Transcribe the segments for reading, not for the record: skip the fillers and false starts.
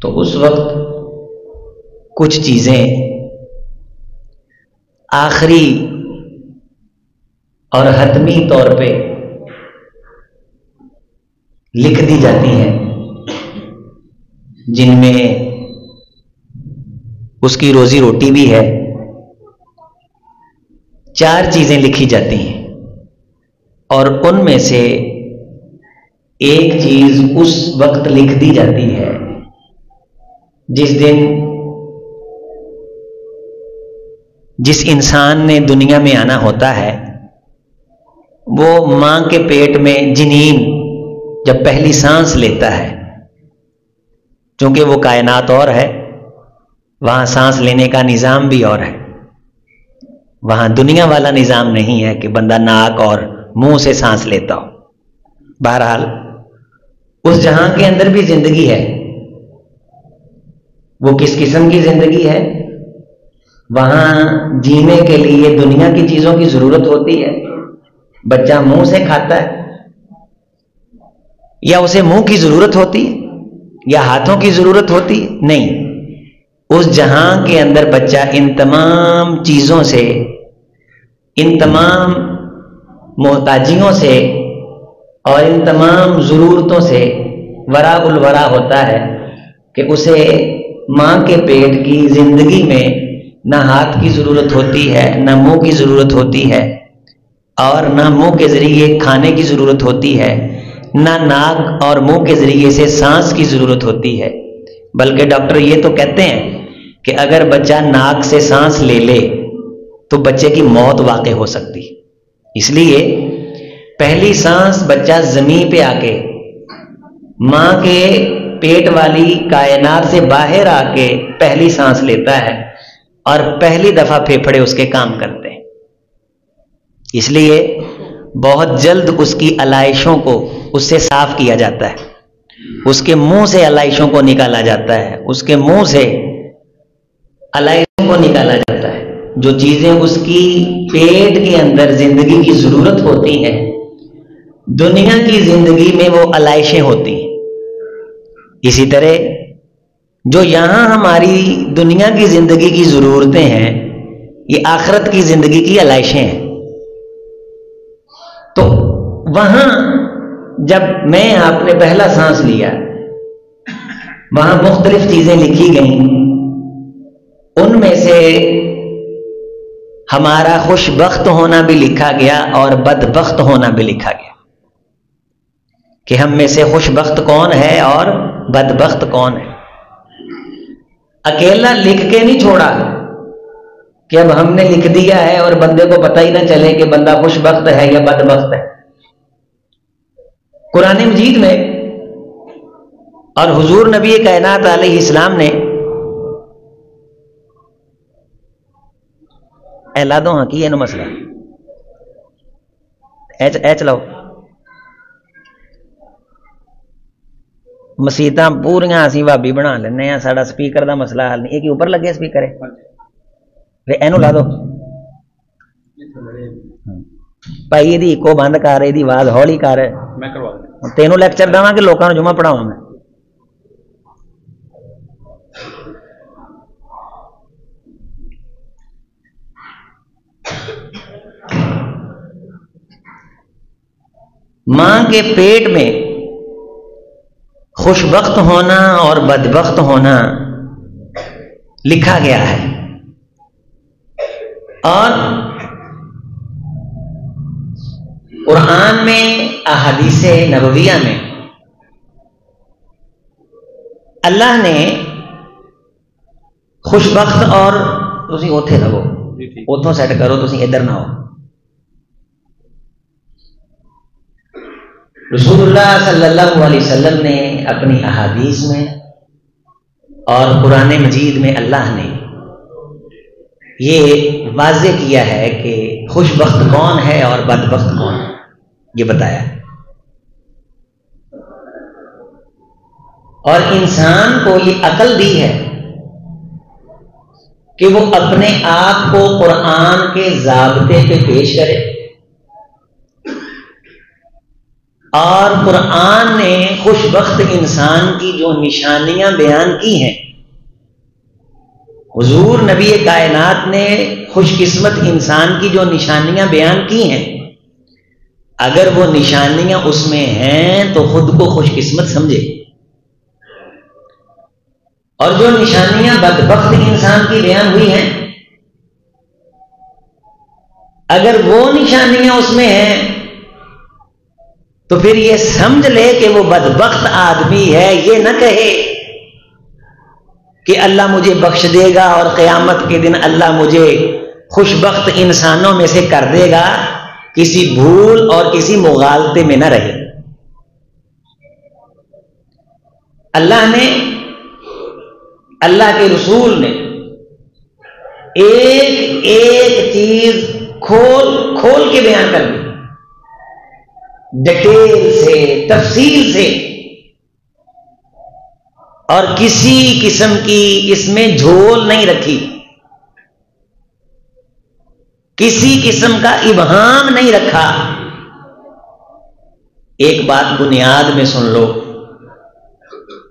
تو اس وقت کچھ چیزیں آخری اور حتمی طور پہ لکھ دی جاتی ہیں، جن میں اس کی روزی روٹی بھی ہے۔ 4 چیزیں لکھی جاتی ہیں، اور ان میں سے ایک چیز اس وقت لکھ دی جاتی ہے جس دن جس انسان نے دنیا میں آنا ہوتا ہے، وہ ماں کے پیٹ میں جنین جب پہلی سانس لیتا ہے، چونکہ وہ کائنات اور ہے، وہاں سانس لینے کا نظام بھی اور ہے، وہاں دنیا والا نظام نہیں ہے کہ بندہ ناک اور منہ سے سانس لیتا ہو۔ بہرحال اس جہاں کے اندر بھی زندگی ہے۔ وہ کس قسم کی زندگی ہے؟ وہاں جینے کے لیے دنیا کی چیزوں کی ضرورت ہوتی ہے۔ بچہ منہ سے کھاتا ہے، یا اسے منہ کی ضرورت ہوتی ہے، یا ہاتھوں کی ضرورت ہوتی ہے؟ نہیں، اس جہاں کے اندر بچہ ان تمام چیزوں سے، ان تمام محتاجیوں سے اور ان تمام ضرورتوں سے ورا الورا ہوتا ہے کہ اسے ماں کے پیٹ کی زندگی میں نہ ہاتھ کی ضرورت ہوتی ہے، نہ منہ کی ضرورت ہوتی ہے، اور نہ منہ کے ذریعے کھانے کی ضرورت ہوتی ہے، نہ ناک اور منہ کے ذریعے سے سانس کی ضرورت ہوتی ہے۔ بلکہ ڈاکٹر یہ تو کہتے ہیں کہ اگر بچہ ناک سے سانس لے لے تو بچے کی موت واقع ہو سکتی ہے۔ اس لیے پہلی سانس بچہ زمین پہ آ کے ماں کے پیٹ والی کائنات سے باہر آ کے پہلی سانس لیتا ہے، اور پہلی دفعہ پھیپھڑے اس کے کام کرتے ہیں۔ اس لیے بہت جلد اس کی علائشوں کو اس سے صاف کیا جاتا ہے، اس کے منہ سے علائشوں کو نکالا جاتا ہے، اس کے منہ سے علائشوں کو نکالا جاتا ہے۔ جو چیزیں اس کی پیٹ کے اندر زندگی کی ضرورت ہوتی ہیں، دنیا کی زندگی میں وہ علائشیں ہوتی ہیں۔ اسی طرح جو یہاں ہماری دنیا کی زندگی کی ضرورتیں ہیں، یہ آخرت کی زندگی کی علائشیں ہیں۔ تو وہاں جب میں آپ نے پہلا سانس لیا، وہاں مختلف چیزیں لکھی گئیں، ان میں سے ہمارا خوش بخت ہونا بھی لکھا گیا اور بدبخت ہونا بھی لکھا گیا، کہ ہم میں سے خوش بخت کون ہے اور بدبخت کون ہے۔ اکیلا لکھ کے نہیں چھوڑا کہ اب ہم نے لکھ دیا ہے اور بندے کو پتہ ہی نہ چلے کہ بندہ خوش بخت ہے یا بدبخت ہے۔ قرآن مجید میں اور حضور نبی کائنات علیہ السلام نے اعلادوں ہاں کی ہے نا مسئلہ اے چلاؤ مسیتاں پوریاں اسی بھابی بنا لینے ہیں، ساڈا سپیکر دا مسئلہ حل نہیں۔ ایک اوپر لگے سپیکر ہے، اینو لا دو بھائی، یہ ایکو بند کر، یہ آواز ہولی کر، تینوں لیکچر داں کہ لوگوں جمعہ پڑھاواں میں۔ ماں کے پیٹ میں خوش بخت ہونا اور بدبخت ہونا لکھا گیا ہے، اور قرآن میں، احادیث نبویہ میں اللہ نے خوش بخت اور تسی اوتھے رہو، اتوں سیٹ کرو، تسی ادھر نہ ہو۔ رسول اللہ صلی اللہ علیہ وسلم نے اپنی احادیث میں اور قرآن مجید میں اللہ نے یہ واضح کیا ہے کہ خوش بخت کون ہے اور بدبخت کون ہے، یہ بتایا۔ اور انسان کو یہ عقل دی ہے کہ وہ اپنے آپ کو قرآن کے ضابطے پہ پیش کرے، اور قرآن نے خوش بخت انسان کی جو نشانیاں بیان کی ہیں، حضور نبی کائنات نے خوش قسمت انسان کی جو نشانیاں بیان کی ہیں، اگر وہ نشانیاں اس میں ہیں تو خود کو خوش قسمت سمجھے، اور جو نشانیاں بدبخت انسان کی بیان ہوئی ہیں، اگر وہ نشانیاں اس میں ہیں تو پھر یہ سمجھ لے کہ وہ بدبخت آدمی ہے، یہ نہ کہے کہ اللہ مجھے بخش دے گا اور قیامت کے دن اللہ مجھے خوش بخت انسانوں میں سے کر دے گا، کسی بھول اور کسی مغالطے میں نہ رہے۔ اللہ نے، اللہ کے رسول نے ایک ایک چیز کھول کے بیان کر دی، ڈیٹیل سے، تفصیل سے، اور کسی قسم کی اس میں جھول نہیں رکھی، کسی قسم کا ابہام نہیں رکھا۔ ایک بات بنیاد میں سن لو،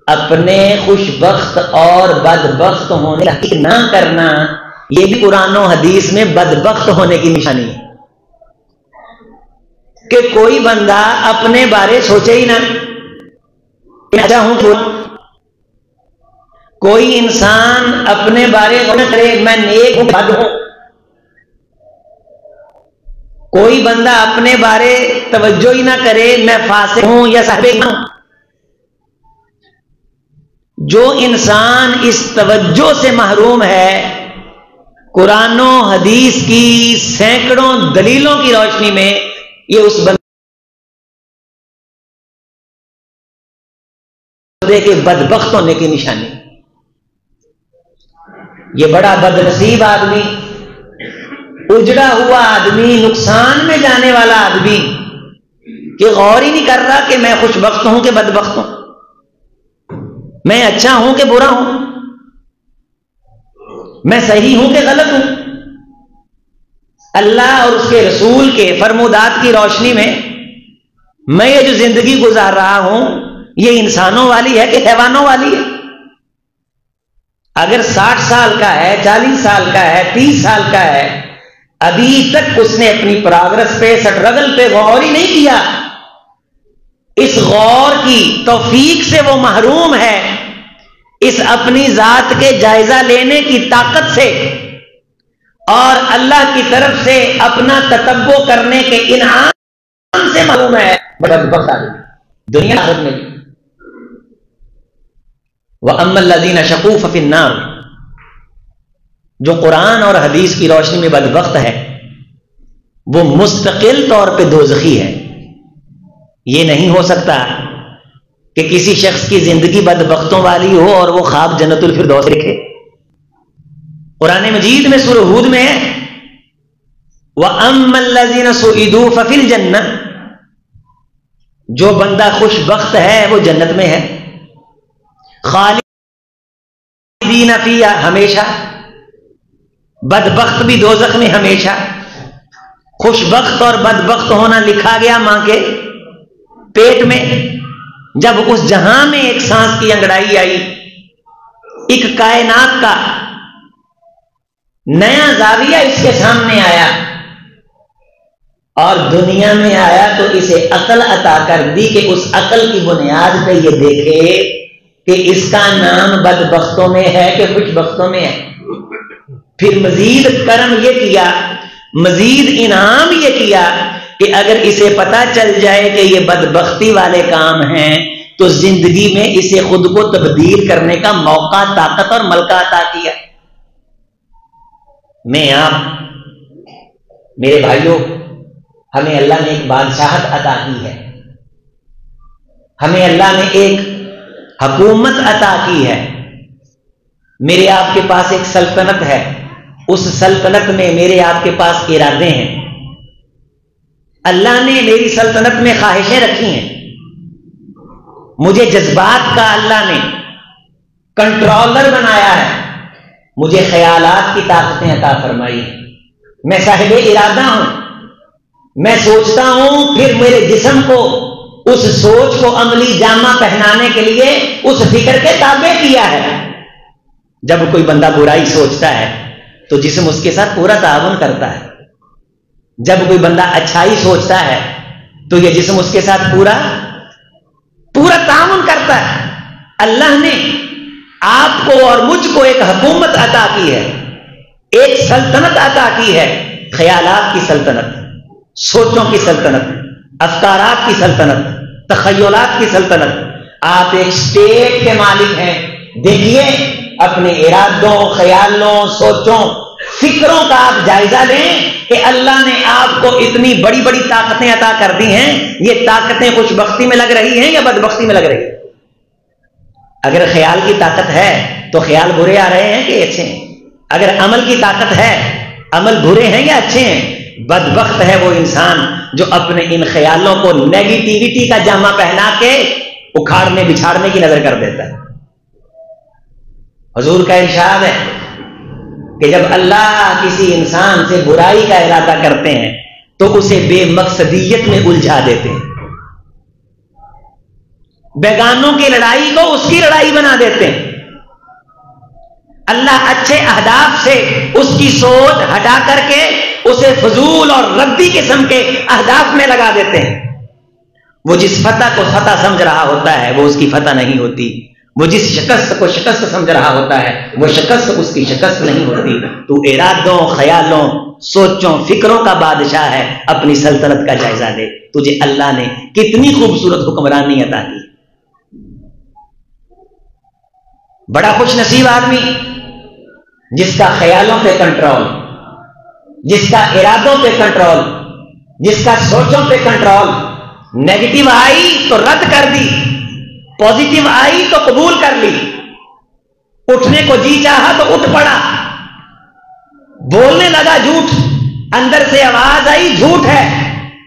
اپنے خوش بخت اور بدبخت ہونے کی نہ کرنا، یہ بھی قرآن و حدیث میں بدبخت ہونے کی نشانی ہے، کہ کوئی بندہ اپنے بارے سوچے ہی نہ کہ اچھا ہوں، کوئی انسان اپنے بارے نہ کرے میں نیک ہوں بد ہوں، کوئی بندہ اپنے بارے توجہ ہی نہ کرے میں فاسق ہوں یا صاحب ایمان ہوں۔ جو انسان اس توجہ سے محروم ہے، قرآن و حدیث کی سینکڑوں دلیلوں کی روشنی میں یہ اس بندے کے بدبخت ہونے کی نشانی، یہ بڑا بدنصیب آدمی، اجڑا ہوا آدمی، نقصان میں جانے والا آدمی کہ غور ہی نہیں کر رہا کہ میں خوش بخت ہوں کہ بدبخت ہوں، میں اچھا ہوں کہ برا ہوں، میں صحیح ہوں کہ غلط ہوں۔ اللہ اور اس کے رسول کے فرمودات کی روشنی میں یہ جو زندگی گزار رہا ہوں، یہ انسانوں والی ہے کہ حیوانوں والی ہے؟ اگر 60 سال کا ہے، 40 سال کا ہے، 30 سال کا ہے، ابھی تک اس نے اپنی پروگرس پہ، سٹرگل پہ غور ہی نہیں کیا، اس غور کی توفیق سے وہ محروم ہے، اس اپنی ذات کے جائزہ لینے کی طاقت سے اور اللہ کی طرف سے اپنا تتبع کرنے کے انعام سے محروم ہے، بدبخت آدمی دنیا آخرت میں بھی۔ وَأَمَّا الَّذِينَ شَقُوا فَفِي النَّارِ، جو قرآن اور حدیث کی روشنی میں بدبخت ہے وہ مستقل طور پہ دوزخی ہے۔ یہ نہیں ہو سکتا کہ کسی شخص کی زندگی بدبختوں والی ہو اور وہ خواب جنت الفردوس دیکھے۔ قرآن مجید میں سورہ ہود میں ہے وَأَمَّا الَّذِينَ سُعِدُوا فَفِي الْجَنَّةِ، جو بندہ خوش بخت ہے وہ جنت میں ہے، خالدین فیہا، ہمیشہ، بدبخت بھی دوزخ میں ہمیشہ۔ خوش بخت اور بدبخت ہونا لکھا گیا ماں کے پیٹ میں، جب اس جہاں میں ایک سانس کی انگڑائی آئی، ایک کائنات کا نیا زاویہ اس کے سامنے آیا اور دنیا میں آیا تو اسے عقل عطا کر دی کہ اس عقل کی بنیاد پہ یہ دیکھے کہ اس کا نام بدبختوں میں ہے کہ خوش بختوں میں ہے۔ پھر مزید کرم یہ کیا، مزید انعام یہ کیا کہ اگر اسے پتا چل جائے کہ یہ بدبختی والے کام ہیں تو زندگی میں اسے خود کو تبدیل کرنے کا موقع، طاقت اور ملکہ عطا کیا۔ میں آپ میرے بھائیوں، ہمیں اللہ نے ایک بادشاہت عطا کی ہے، ہمیں اللہ نے ایک حکومت عطا کی ہے، میرے آپ کے پاس ایک سلطنت ہے، اس سلطنت میں میرے آپ کے پاس ارادے ہیں، اللہ نے میری سلطنت میں خواہشیں رکھی ہیں، مجھے جذبات کا اللہ نے کنٹرولر بنایا ہے، مجھے خیالات کی طاقتیں عطا فرمائی ہیں، میں صاحب ارادہ ہوں، میں سوچتا ہوں پھر میرے جسم کو اس سوچ کو عملی جامہ پہنانے کے لیے اس فکر کے تابع کیا ہے. جب کوئی بندہ برائی سوچتا ہے تو جسم اس کے ساتھ پورا تعاون کرتا ہے. جب کوئی بندہ اچھائی سوچتا ہے تو یہ جسم اس کے ساتھ پورا تعاون کرتا ہے. اللہ نے آپ کو اور مجھ کو ایک حکومت عطا کی ہے, ایک سلطنت عطا کی ہے, خیالات کی سلطنت, سوچوں کی سلطنت, افکارات کی سلطنت, تخیلات کی سلطنت. آپ ایک اسٹیٹ کے مالک ہیں. دیکھیے اپنے ارادوں, خیالوں, سوچوں, فکروں کا آپ جائزہ لیں کہ اللہ نے آپ کو اتنی بڑی بڑی طاقتیں عطا کر دی ہیں. یہ طاقتیں خوش بختی میں لگ رہی ہیں یا بدبختی میں لگ رہی ہیں؟ اگر خیال کی طاقت ہے تو خیال برے آ رہے ہیں کہ اچھے ہیں؟ اگر عمل کی طاقت ہے, عمل برے ہیں یا اچھے ہیں؟ بدبخت ہے وہ انسان جو اپنے ان خیالوں کو نیگیٹیوٹی کا جامہ پہنا کے اکھاڑنے بچھاڑنے کی نظر کر دیتا ہے. حضور کا ارشاد ہے کہ جب اللہ کسی انسان سے برائی کا ارادہ کرتے ہیں تو اسے بے مقصدیت میں الجھا دیتے ہیں. بیگانوں کی لڑائی کو اس کی لڑائی بنا دیتے ہیں. اللہ اچھے اہداف سے اس کی سوچ ہٹا کر کے اسے فضول اور ردی قسم کے اہداف میں لگا دیتے ہیں. وہ جس فتح کو فتح سمجھ رہا ہوتا ہے وہ اس کی فتح نہیں ہوتی. وہ جس شکست کو شکست سمجھ رہا ہوتا ہے وہ شکست اس کی شکست نہیں ہوتی. تو ارادوں, خیالوں, سوچوں, فکروں کا بادشاہ ہے. اپنی سلطنت کا جائزہ لے. تجھے اللہ نے کتنی خوبصورت حکمرانی عطا کی. بڑا خوش نصیب آدمی جس کا خیالوں پہ کنٹرول, جس کا ارادوں پہ کنٹرول, جس کا سوچوں پہ کنٹرول. نیگیٹو آئی تو رد کر دی, پوزیٹو آئی تو قبول کر لی. اٹھنے کو جی چاہا تو اٹھ پڑا. بولنے لگا جھوٹ, اندر سے آواز آئی جھوٹ ہے.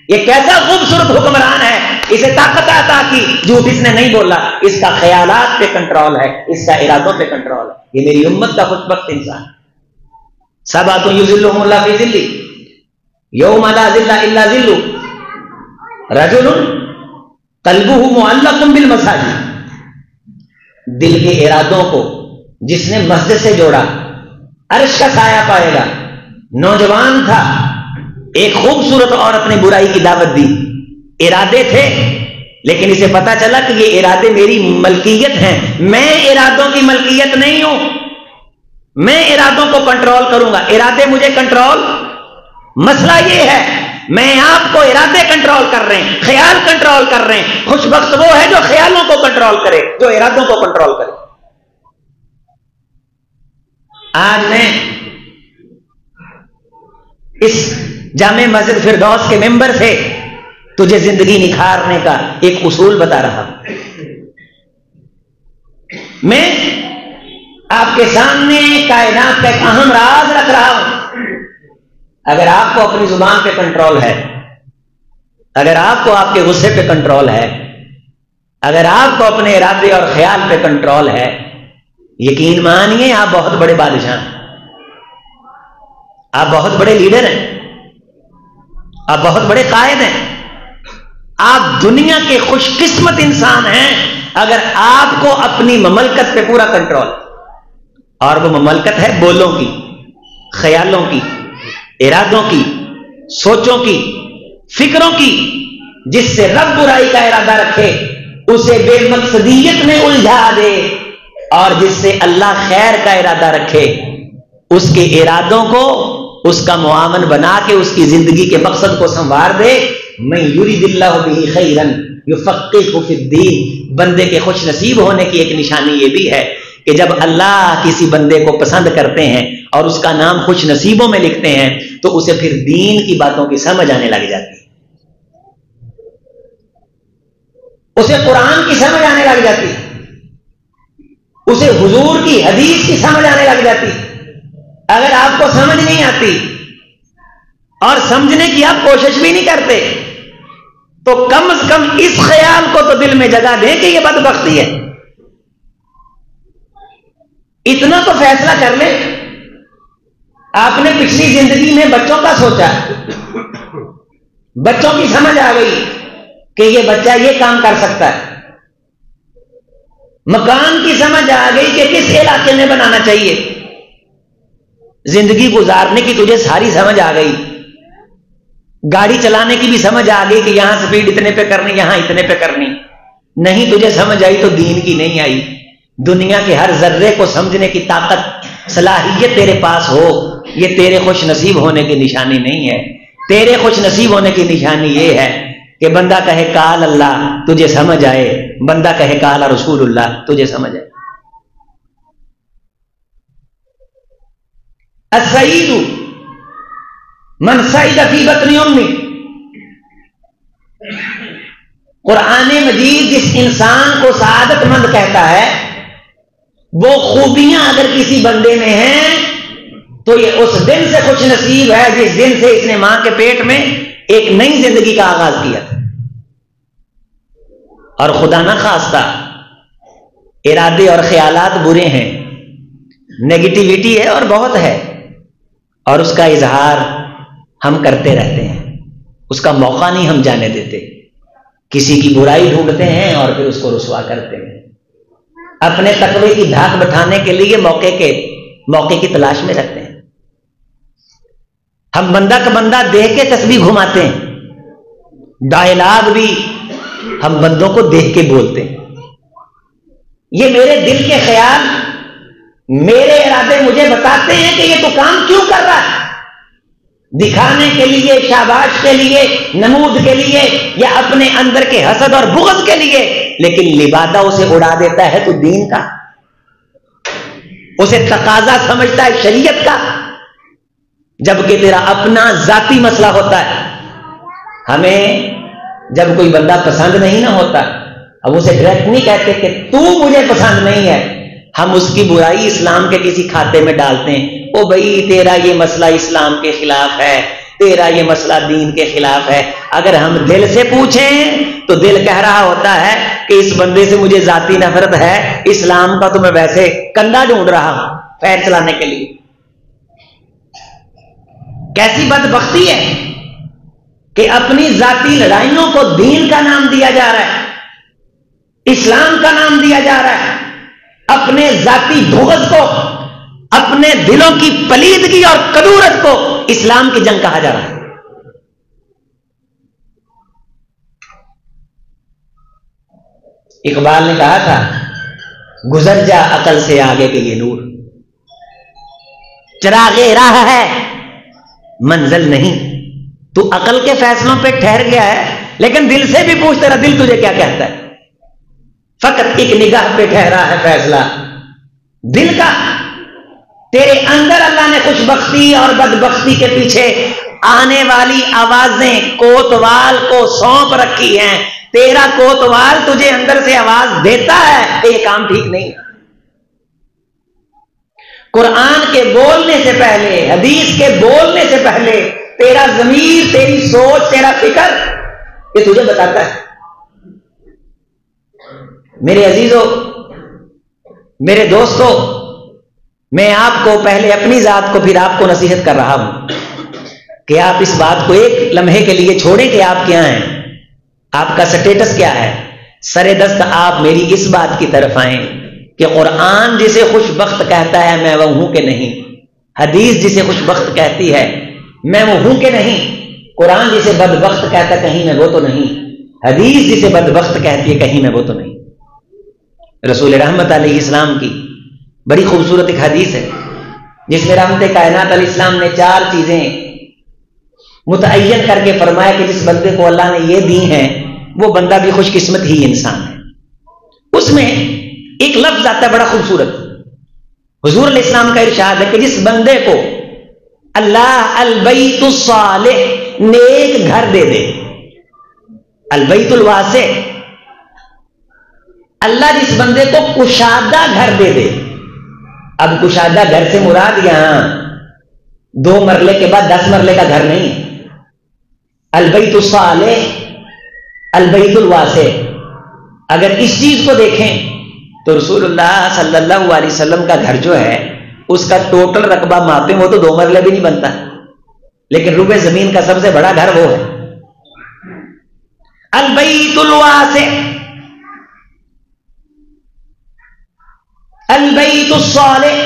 یہ کیسا خوبصورت حکمران ہے, اسے طاقت عطا کی. جھوٹ اس نے نہیں بولا, اس کا خیالات پہ کنٹرول ہے, اس کا ارادوں پہ کنٹرول ہے. یہ میری امت کا خوش بخت انسان. سبعۃ یظلھم اللہ فی ظلہ یوم لا ظل الا ظلہ رجل قلبہ معلق بالمساجد. دل کے ارادوں کو جس نے مسجد سے جوڑا عرش کا سایہ پائے گا. نوجوان تھا, ایک خوبصورت عورت نے برائی کی دعوت دی. ارادے تھے لیکن اسے پتا چلا کہ یہ ارادے میری ملکیت ہیں. میں ارادوں کی ملکیت نہیں ہوں, میں ارادوں کو کنٹرول کروں گا. ارادے مجھے کنٹرول. مسئلہ یہ ہے میں آپ کو ارادے کنٹرول کر رہے ہیں, خیال کنٹرول کر رہے ہیں. خوش بخت وہ ہے جو خیالوں کو کنٹرول کرے, جو ارادوں کو کنٹرول کرے. آج میں اس جامع مسجد فردوس کے ممبر سے تجھے زندگی نکھارنے کا ایک اصول بتا رہا ہوں. میں آپ کے سامنے کائنات کا ایک اہم راز رکھ رہا ہوں. اگر آپ کو اپنی زبان پہ کنٹرول ہے, اگر آپ کو آپ کے غصے پہ کنٹرول ہے, اگر آپ کو اپنے ارادے اور خیال پہ کنٹرول ہے, یقین مانیے آپ بہت بڑے بادشاہ ہیں, آپ بہت بڑے لیڈر ہیں, آپ بہت بڑے قائد ہیں. آپ دنیا کے خوش قسمت انسان ہیں اگر آپ کو اپنی مملکت پہ پورا کنٹرول. اور وہ مملکت ہے بولوں کی, خیالوں کی, ارادوں کی, سوچوں کی, فکروں کی. جس سے رب برائی کا ارادہ رکھے اسے بے مقصدیت میں الجھا دے, اور جس سے اللہ خیر کا ارادہ رکھے اس کے ارادوں کو اس کا معاون بنا کے اس کی زندگی کے مقصد کو سنوار دے. من یرید اللہ بہ خیرا یفقہہ فی الدین. بندے کے خوش نصیب ہونے کی ایک نشانی یہ بھی ہے کہ جب اللہ کسی بندے کو پسند کرتے ہیں اور اس کا نام خوش نصیبوں میں لکھتے ہیں تو اسے پھر دین کی باتوں کی سمجھ آنے لگ جاتی ہے, اسے قرآن کی سمجھ آنے لگ جاتی ہے, اسے حضور کی حدیث کی سمجھ آنے لگ جاتی. اگر آپ کو سمجھ نہیں آتی اور سمجھنے کی آپ کوشش بھی نہیں کرتے تو کم از کم اس خیال کو تو دل میں جگہ دیں کہ یہ بدبختی ہے. اتنا تو فیصلہ کر لیں, آپ نے پچھلی زندگی میں بچوں کا سوچا, بچوں کی سمجھ آ گئی, کہ یہ بچہ یہ کام کر سکتا ہے، مکان کی سمجھ آ گئی کہ کس علاقے میں بنانا چاہیے، زندگی گزارنے کی تجھے ساری سمجھ آ گئی، گاڑی چلانے کی بھی سمجھ آ گئی کہ یہاں سپیڈ اتنے پہ کرنی، یہاں اتنے پہ کرنی، نہیں تجھے سمجھ آئی تو دین کی نہیں آئی۔ دنیا کے ہر ذرے کو سمجھنے کی طاقت، صلاحیت تیرے پاس ہو، یہ تیرے خوش نصیب ہونے کی نشانی نہیں ہے۔ تیرے خوش نصیب ہونے کی نشانی یہ ہے کہ بندہ کہے قال اللہ تجھے سمجھ آئے، بندہ کہے قال رسول اللہ تجھے سمجھ آئے۔ السعید من سعید فی بطن امی، قرآن مجید جس انسان کو سعادت مند کہتا ہے، وہ خوبیاں اگر کسی بندے میں ہیں تو یہ اس دن سے خوش نصیب ہے جس دن سے اس نے ماں کے پیٹ میں ایک نئی زندگی کا آغاز کیا تھا۔ اور خدا نہ خواستہ ارادے اور خیالات برے ہیں، نیگیٹیویٹی ہے اور بہت ہے، اور اس کا اظہار ہم کرتے رہتے ہیں، اس کا موقع نہیں ہم جانے دیتے، کسی کی برائی ڈھونڈتے ہیں اور پھر اس کو رسوا کرتے ہیں، اپنے تقوی کی دھاک بٹھانے کے لیے موقع کی تلاش میں رہتے ہیں۔ ہم بندہ کا بندہ دیکھ کے تسبیح گھماتے ہیں، ڈائلاگ بھی ہم بندوں کو دیکھ کے بولتے ہیں۔ یہ میرے دل کے خیال، میرے ارادے مجھے بتاتے ہیں کہ یہ تو کام کیوں کر رہا ہے، دکھانے کے لیے، شاباش کے لیے، نمود کے لیے، یا اپنے اندر کے حسد اور بغض کے لیے، لیکن لبادہ اسے اڑا دیتا ہے تو دین کا، اسے تقاضا سمجھتا ہے شریعت کا، جبکہ تیرا اپنا ذاتی مسئلہ ہوتا ہے۔ ہمیں جب کوئی بندہ پسند نہیں نہ ہوتا، اب اسے ڈائریکٹ نہیں کہتے کہ تو مجھے پسند نہیں ہے، ہم اس کی برائی اسلام کے کسی کھاتے میں ڈالتے ہیں، او بھائی تیرا یہ مسئلہ اسلام کے خلاف ہے، تیرا یہ مسئلہ دین کے خلاف ہے۔ اگر ہم دل سے پوچھیں تو دل کہہ رہا ہوتا ہے کہ اس بندے سے مجھے ذاتی نفرت ہے، اسلام کا تو میں ویسے کندھا ڈھونڈ رہا ہوں پیر چلانے کے لیے۔ کیسی بدبختی ہے کہ اپنی ذاتی لڑائیوں کو دین کا نام دیا جا رہا ہے، اسلام کا نام دیا جا رہا ہے، اپنے ذاتی بغض کو، اپنے دلوں کی پلیدگی اور کدورت کو اسلام کی جنگ کہا جا رہا ہے۔ اقبال نے کہا تھا گزر جا عقل سے آگے کے لیے نور، چراغ راہ ہے منزل نہیں۔ تو عقل کے فیصلوں پہ ٹھہر گیا ہے، لیکن دل سے بھی پوچھ تیرا دل تجھے کیا کہتا ہے۔ فقط ایک نگاہ پہ ٹھہرا ہے فیصلہ دل کا، تیرے اندر اللہ نے خوش بختی اور بدبختی کے پیچھے آنے والی آوازیں کوتوال کو سونپ رکھی ہیں۔ تیرا کوتوال تجھے اندر سے آواز دیتا ہے کہ یہ کام ٹھیک نہیں ہے۔ قرآن کے بولنے سے پہلے، حدیث کے بولنے سے پہلے تیرا ضمیر، تیری سوچ، تیرا فکر یہ تجھے بتاتا ہے۔ میرے عزیزوں، میرے دوستوں، میں آپ کو پہلے اپنی ذات کو پھر آپ کو نصیحت کر رہا ہوں کہ آپ اس بات کو ایک لمحے کے لیے چھوڑیں کہ آپ کیا ہیں، آپ کا سٹیٹس کیا ہے۔ سر دست آپ میری اس بات کی طرف آئیں کہ قرآن جسے خوش بخت کہتا ہے میں وہ ہوں کہ نہیں، حدیث جسے خوش بخت کہتی ہے میں وہ ہوں کہ نہیں، قرآن جسے بدبخت کہتا ہے کہیں میں وہ تو نہیں، حدیث جسے بدبخت کہتی ہے کہیں میں وہ تو نہیں۔ رسول رحمت علیہ السلام کی بڑی خوبصورت ایک حدیث ہے جس میں رحمت کائنات علیہ السلام نے 4 چیزیں متعین کر کے فرمایا کہ جس بندے کو اللہ نے یہ دی ہیں وہ بندہ بھی خوش قسمت ہی انسان ہے۔ اس میں ایک لفظ آتا ہے بڑا خوبصورت، حضور علیہ السلام کا ارشاد ہے کہ جس بندے کو اللہ البیت الصالح نیک گھر دے دے، البیت الواسع، اللہ جس بندے کو کشادہ گھر دے دے۔ اب کشادہ گھر سے مراد یہاں 2 مرلے کے بعد 10 مرلے کا گھر نہیں ہے، البیت الصالح، البیت الواسع۔ اگر اس چیز کو دیکھیں تو رسول اللہ صلی اللہ علیہ وسلم کا گھر جو ہے اس کا ٹوٹل رقبہ ماپیں وہ تو 2 مرلے بھی نہیں بنتا، لیکن ربع زمین کا سب سے بڑا گھر وہ ہے۔ البیت الواسع، البیت الصالح،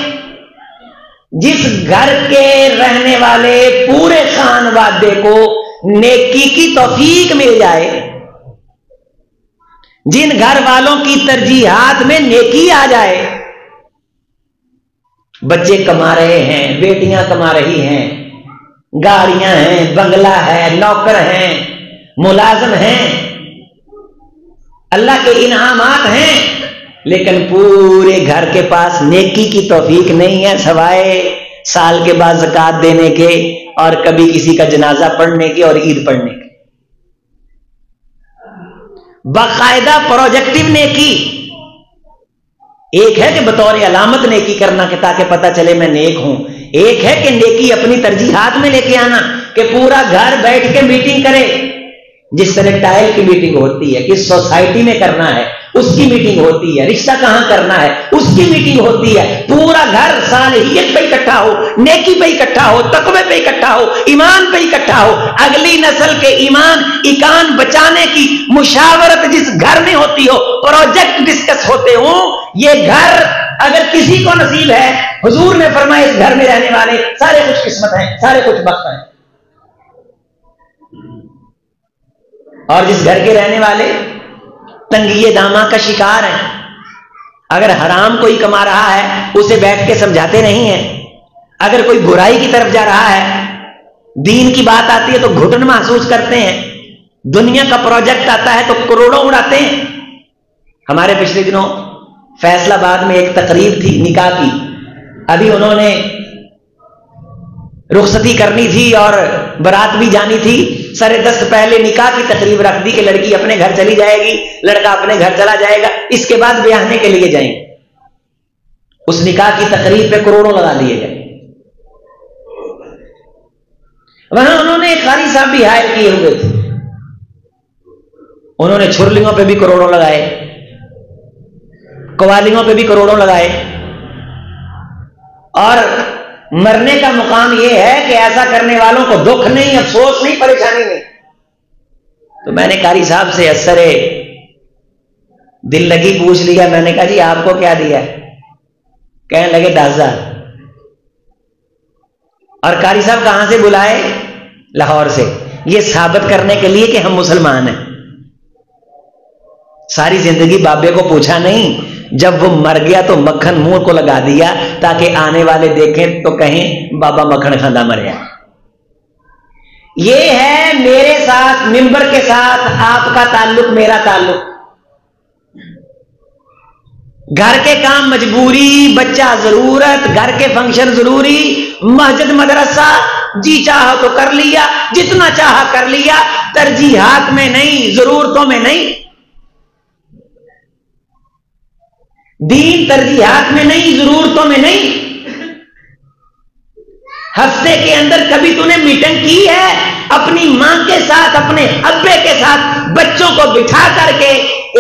جس گھر کے رہنے والے پورے خانوادے کو نیکی کی توفیق مل جائے، جن گھر والوں کی ترجیحات میں نیکی آ جائے، بچے کما رہے ہیں، بیٹیاں کما رہی ہیں، گاڑیاں ہیں، بنگلہ ہے، نوکر ہیں، ملازم ہیں، اللہ کے انعامات ہیں، لیکن پورے گھر کے پاس نیکی کی توفیق نہیں ہے سوائے سال کے بعد زکوٰۃ دینے کے اور کبھی کسی کا جنازہ پڑھنے کے اور عید پڑھنے کے۔ باقاعدہ پروجیکٹو نیکی، ایک ہے کہ بطور علامت نیکی کرنا کہ تاکہ پتہ چلے میں نیک ہوں، ایک ہے کہ نیکی اپنی ترجیحات میں لے کے آنا کہ پورا گھر بیٹھ کے میٹنگ کرے، جس طرح ٹائل کی میٹنگ ہوتی ہے، کس سوسائٹی میں کرنا ہے اس کی میٹنگ ہوتی ہے، رشتہ کہاں کرنا ہے اس کی میٹنگ ہوتی ہے، پورا گھر صالحیت پہ اکٹھا ہو، نیکی پہ اکٹھا ہو، تقوی پہ اکٹھا ہو، ایمان پہ اکٹھا ہو، اگلی نسل کے ایمان ایکان بچانے کی مشاورت جس گھر میں ہوتی ہو، پروجیکٹ ڈسکس ہوتے ہوں، یہ گھر اگر کسی کو نصیب ہے، حضور نے فرمایا اس گھر میں رہنے والے سارے خوش قسمت ہیں، سارے خوش بخت ہیں، اور جس گھر کے رہنے والے تنگی داماں کا شکار ہیں، اگر حرام کوئی کما رہا ہے اسے بیٹھ کے سمجھاتے نہیں ہیں، اگر کوئی برائی کی طرف جا رہا ہے، دین کی بات آتی ہے تو گھٹن محسوس کرتے ہیں، دنیا کا پروجیکٹ آتا ہے تو کروڑوں اڑاتے ہیں۔ ہمارے پچھلے دنوں فیصل آباد میں ایک تقریب تھی نکاح کی، ابھی انہوں نے رخصتی کرنی تھی اور برات بھی جانی تھی، سرے دست پہلے نکاح کی تقریب رکھ دی کہ لڑکی اپنے گھر چلی جائے گی، لڑکا اپنے گھر چلا جائے گا، اس کے بعد بیاہنے کے لیے جائیں گے۔ اس نکاح کی تقریب پہ کروڑوں لگا دیے گئے۔ وہاں انہوں نے ایک قاری صاحب بھی ہائر کیے ہوئے تھے، انہوں نے چھرلیوں پہ بھی کروڑوں لگائے، قوالیوں پہ بھی کروڑوں لگائے، اور مرنے کا مقام یہ ہے کہ ایسا کرنے والوں کو دکھ نہیں، افسوس نہیں، پریشانی نہیں۔ تو میں نے قاری صاحب سے اثر دل لگی پوچھ لیا، میں نے کہا جی آپ کو کیا دیا؟ کہنے لگے 10,000۔ اور قاری صاحب کہاں سے بلائے؟ لاہور سے، یہ ثابت کرنے کے لیے کہ ہم مسلمان ہیں۔ ساری زندگی بابے کو پوچھا نہیں، جب وہ مر گیا تو مکھن منہ کو لگا دیا تاکہ آنے والے دیکھیں تو کہیں بابا مکھن کھانا مریا۔ یہ ہے میرے ساتھ، ممبر کے ساتھ آپ کا تعلق، میرا تعلق۔ گھر کے کام مجبوری، بچہ ضرورت، گھر کے فنکشن ضروری، مسجد مدرسہ جی چاہا تو کر لیا، جتنا چاہا کر لیا، ترجیحات میں نہیں، ضرورتوں میں نہیں۔ دین ترجیحات میں نہیں، ضرورتوں میں نہیں۔ ہفتے کے اندر کبھی تو نے میٹنگ کی ہے اپنی ماں کے ساتھ، اپنے ابے کے ساتھ، بچوں کو بٹھا کر کے،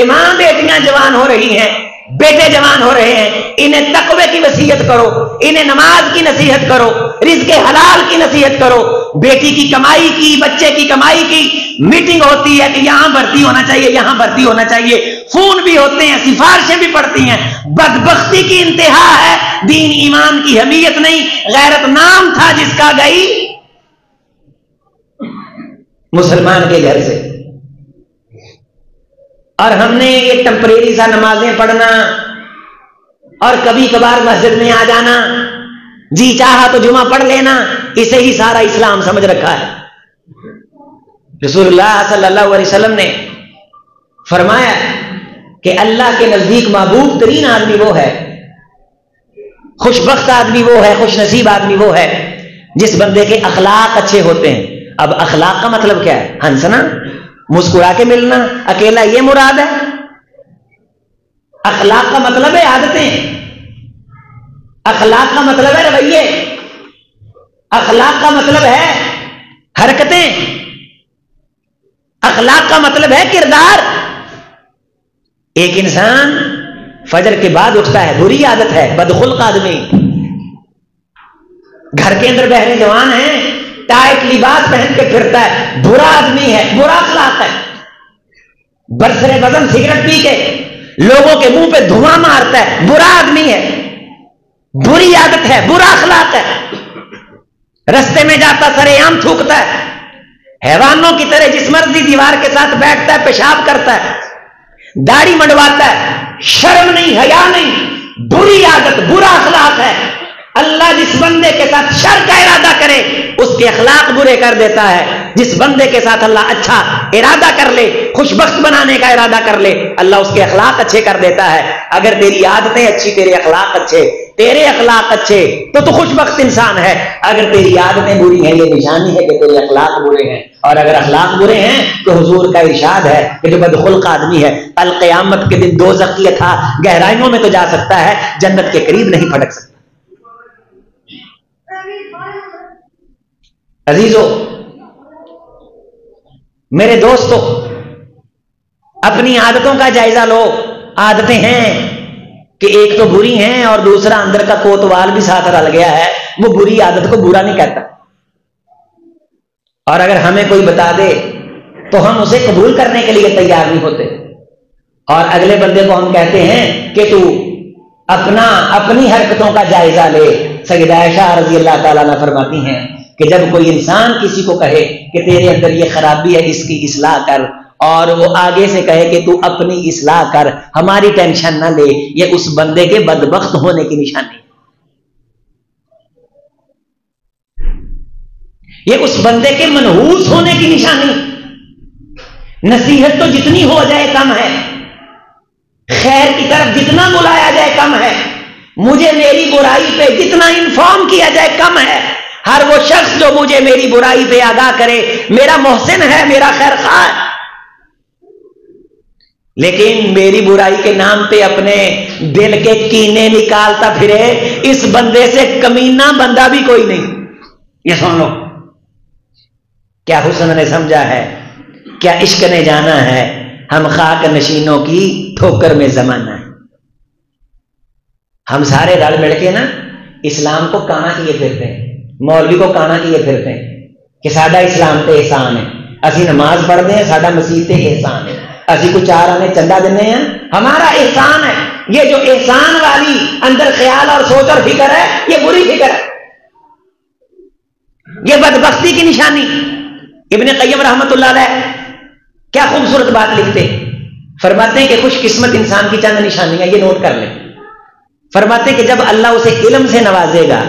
امام بیٹیاں جوان ہو رہی ہیں، بیٹے جوان ہو رہے ہیں، انہیں تقوی کی وصیت کرو، انہیں نماز کی نصیحت کرو، رزق حلال کی نصیحت کرو، بیٹی کی کمائی کی، بچے کی کمائی کی میٹنگ ہوتی ہے کہ یہاں بھرتی ہونا چاہیے، یہاں بھرتی ہونا چاہیے، فون بھی ہوتے ہیں، سفارشیں بھی پڑتی ہیں۔ بدبختی کی انتہا ہے، دین ایمان کی حمیت نہیں، غیرت نام تھا جس کا گئی مسلمان کے گھر سے، اور ہم نے یہ ٹمپریری سا نمازیں پڑھنا اور کبھی کبھار مسجد میں آ جانا، جی چاہا تو جمعہ پڑھ لینا، اسے ہی سارا اسلام سمجھ رکھا ہے۔ رسول اللہ صلی اللہ علیہ وسلم نے فرمایا کہ اللہ کے نزدیک محبوب ترین آدمی وہ ہے، خوش بخت آدمی وہ ہے، خوش نصیب آدمی وہ ہے جس بندے کے اخلاق اچھے ہوتے ہیں۔ اب اخلاق کا مطلب کیا ہے؟ ہنسنا، مسکرا کے ملنا، اکیلا یہ مراد ہے؟ اخلاق کا مطلب ہے عادتیں، اخلاق کا مطلب ہے رویے، اخلاق کا مطلب ہے حرکتیں، اخلاق کا مطلب ہے کردار۔ ایک انسان فجر کے بعد اٹھتا ہے، بری عادت ہے، بدخلق آدمی، گھر کے اندر بہرے جوان ہیں، ٹائٹ لباس پہن کے پھرتا ہے، برا آدمی ہے، برا اخلاق ہے۔ برسر وزن سگریٹ پی کے لوگوں کے منہ پہ دھواں مارتا ہے، برا آدمی ہے، بری عادت ہے، برا اخلاق ہے، رستے میں جاتا سرے عام تھوکتا ہے، حیوانوں کی طرح جس مرضی دیوار کے ساتھ بیٹھتا ہے، پیشاب کرتا ہے، داڑھی منڈواتا ہے، شرم نہیں، حیا نہیں، بری عادت، برا اخلاق ہے۔ اللہ جس بندے کے ساتھ شر کا ارادہ کرے اس کے اخلاق برے کر دیتا ہے، جس بندے کے ساتھ اللہ اچھا ارادہ کر لے، خوش بخت بنانے کا ارادہ کر لے، اللہ اس کے اخلاق اچھے کر دیتا ہے۔ اگر تیری عادتیں اچھی، تیرے اخلاق اچھے، تیرے اخلاق اچھے تو تو خوش بخت انسان ہے۔ اگر تیری عادتیں بری ہیں، یہ نشانی ہے کہ تیرے اخلاق برے ہیں، اور اگر اخلاق برے ہیں تو حضور کا ارشاد ہے کہ جو بدخلق آدمی ہے القیامت کے دن دوزخ کی تھا گہرائیوں میں تو جا سکتا ہے، جنت کے قریب نہیں پھٹک سکتا۔ عزیزو، میرے دوستو، اپنی عادتوں کا جائزہ لو۔ عادتیں ہیں کہ ایک تو بری ہیں اور دوسرا اندر کا کوتوال بھی ساتھ رل گیا ہے، وہ بری عادت کو برا نہیں کہتا، اور اگر ہمیں کوئی بتا دے تو ہم اسے قبول کرنے کے لیے تیار نہیں ہوتے، اور اگلے بندے کو ہم کہتے ہیں کہ تو اپنی حرکتوں کا جائزہ لے۔ سیدہ عائشہ رضی اللہ تعالیٰ عنہ فرماتی ہیں کہ جب کوئی انسان کسی کو کہے کہ تیرے اندر یہ خرابی ہے، اس کی اصلاح کر، اور وہ آگے سے کہے کہ تو اپنی اصلاح کر، ہماری ٹینشن نہ لے، یہ اس بندے کے بدبخت ہونے کی نشانی ہے، یہ اس بندے کے منحوس ہونے کی نشانی۔ نصیحت تو جتنی ہو جائے کم ہے، خیر کی طرف جتنا بلایا جائے کم ہے، مجھے میری برائی پہ جتنا انفارم کیا جائے کم ہے۔ ہر وہ شخص جو مجھے میری برائی پہ آگاہ کرے میرا محسن ہے، میرا خیر خواہ ہے، لیکن میری برائی کے نام پہ اپنے دل کے کینے نکالتا پھرے، اس بندے سے کمینہ بندہ بھی کوئی نہیں۔ یہ سن لو، کیا حسن نے سمجھا ہے، کیا عشق نے جانا ہے، ہم خاک نشینوں کی ٹھوکر میں زمانہ ہے۔ ہم سارے رل مل کے نا اسلام کو کانا کیے پھرتے ہیں، مولوی کو کانا کیے پھرتے ہیں کہ ساڈا اسلام تے احسان ہے، اسی نماز پڑھتے ہیں، ساڈا مسیح تے احسان ہے، اسی کو 4 آنے چندہ دینے ہیں، ہمارا احسان ہے۔ یہ جو احسان والی اندر خیال اور سوچ اور فکر ہے، یہ بری فکر ہے، یہ بدبختی کی نشانی۔ ابن قیم رحمۃ اللہ علیہ کیا خوبصورت بات لکھتے، فرماتے ہیں کہ خوش قسمت انسان کی چند نشانیاں، یہ نوٹ کر لیں۔ فرماتے ہیں کہ جب اللہ اسے علم سے نوازے گا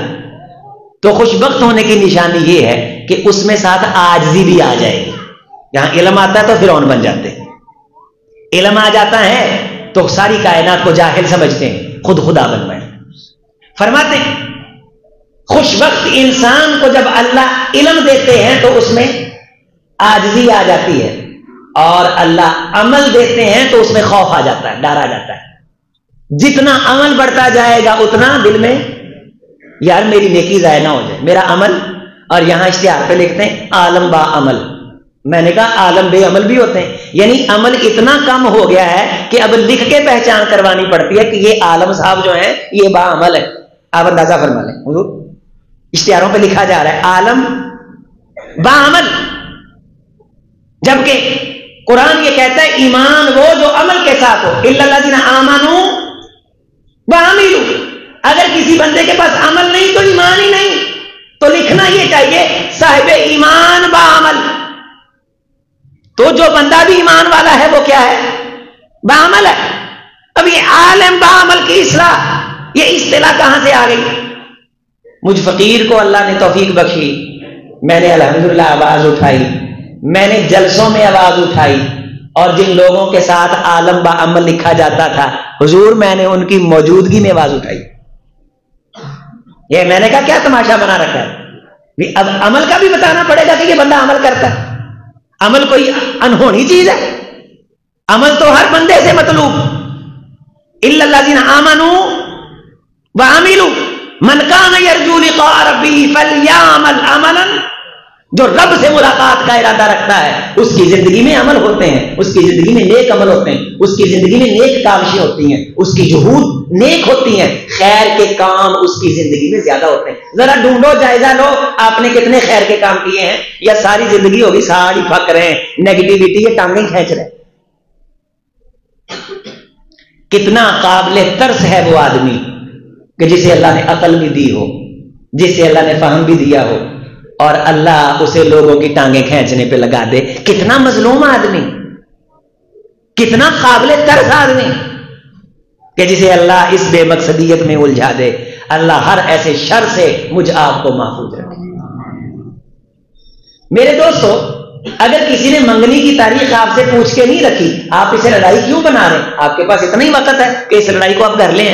تو خوش بخت ہونے کی نشانی یہ ہے کہ اس میں ساتھ عاجزی بھی آ جائے گی۔ یہاں علم آتا ہے تو فرعون بن جاتے ہیں، علم آ جاتا ہے تو ساری کائنات کو جاہل سمجھتے ہیں، خود خدا بن بیٹھتے۔ فرماتے ہیں خوش بخت انسان کو جب اللہ علم دیتے ہیں تو اس میں عاجزی آ جاتی ہے، اور اللہ عمل دیتے ہیں تو اس میں خوف آ جاتا ہے، ڈر آ جاتا ہے۔ جتنا عمل بڑھتا جائے گا اتنا دل میں یار میری نیکی ضائع نہ ہو جائے، میرا عمل، اور یہاں اشتہار پہ لکھتے ہیں عالم با عمل، میں نے کہا عالم بے عمل بھی ہوتے ہیں، یعنی عمل اتنا کم ہو گیا ہے کہ اب لکھ کے پہچان کروانی پڑتی ہے کہ یہ عالم صاحب جو ہیں یہ با عمل ہے۔ آپ اندازہ فرما لیں، حضور اشتہاروں پہ لکھا جا رہا ہے عالم با عمل، جبکہ قرآن یہ کہتا ہے ایمان وہ جو عمل کے ساتھ ہو، الا الذین آمنوا وعملوا۔ اگر کسی بندے کے پاس عمل نہیں تو ایمان ہی نہیں، تو لکھنا یہ چاہیے صاحب ایمان با عمل۔ تو جو بندہ بھی ایمان والا ہے وہ کیا ہے؟ با عمل ہے۔ اب یہ عالم با عمل کی اصلاح، یہ اصطلاح کہاں سے آ گئی؟ مجھ فقیر کو اللہ نے توفیق بخشی، میں نے الحمدللہ آواز اٹھائی، میں نے جلسوں میں آواز اٹھائی، اور جن لوگوں کے ساتھ عالم با عمل لکھا جاتا تھا حضور میں نے ان کی موجودگی میں آواز اٹھائی۔ یہ میں نے کہا کیا تماشا بنا رکھا ہے، اب عمل کا بھی بتانا پڑے گا کہ یہ بندہ عمل کرتا ہے۔ عمل کوئی انہونی چیز ہے، عمل تو ہر بندے سے مطلوب۔ الا الذین آمنوا وعملوا من کان یرجو لقاء ربہ فلیعمل عملا، جو رب سے ملاقات کا ارادہ رکھتا ہے اس کی زندگی میں عمل ہوتے ہیں، اس کی زندگی میں نیک عمل ہوتے ہیں، اس کی زندگی میں نیک کاوشیں ہوتی ہیں، اس کی جہود نیک ہوتی ہیں، خیر کے کام اس کی زندگی میں زیادہ ہوتے ہیں۔ ذرا ڈھونڈو، جائزہ لو، آپ نے کتنے خیر کے کام کیے ہیں، یا ساری زندگی ہوگی ساڑی پھک رہے ہیں، نیگیٹیوٹی یہ ٹانگیں کھینچ رہے ہیں۔ کتنا قابل ترس ہے وہ آدمی کہ جسے اللہ نے عقل بھی دی ہو، جسے اللہ نے فہم بھی دیا ہو، اور اللہ اسے لوگوں کی ٹانگیں کھینچنے پہ لگا دے. کتنا مظلوم آدمی، کتنا قابل ترس آدمی کہ جسے اللہ اس بے مقصدیت میں الجھا دے. اللہ ہر ایسے شر سے مجھ آپ کو محفوظ رکھے. میرے دوستو، اگر کسی نے منگنی کی تاریخ آپ سے پوچھ کے نہیں رکھی، آپ اسے لڑائی کیوں بنا رہے ہیں؟ آپ کے پاس اتنا ہی وقت ہے کہ اس لڑائی کو آپ کر لیں.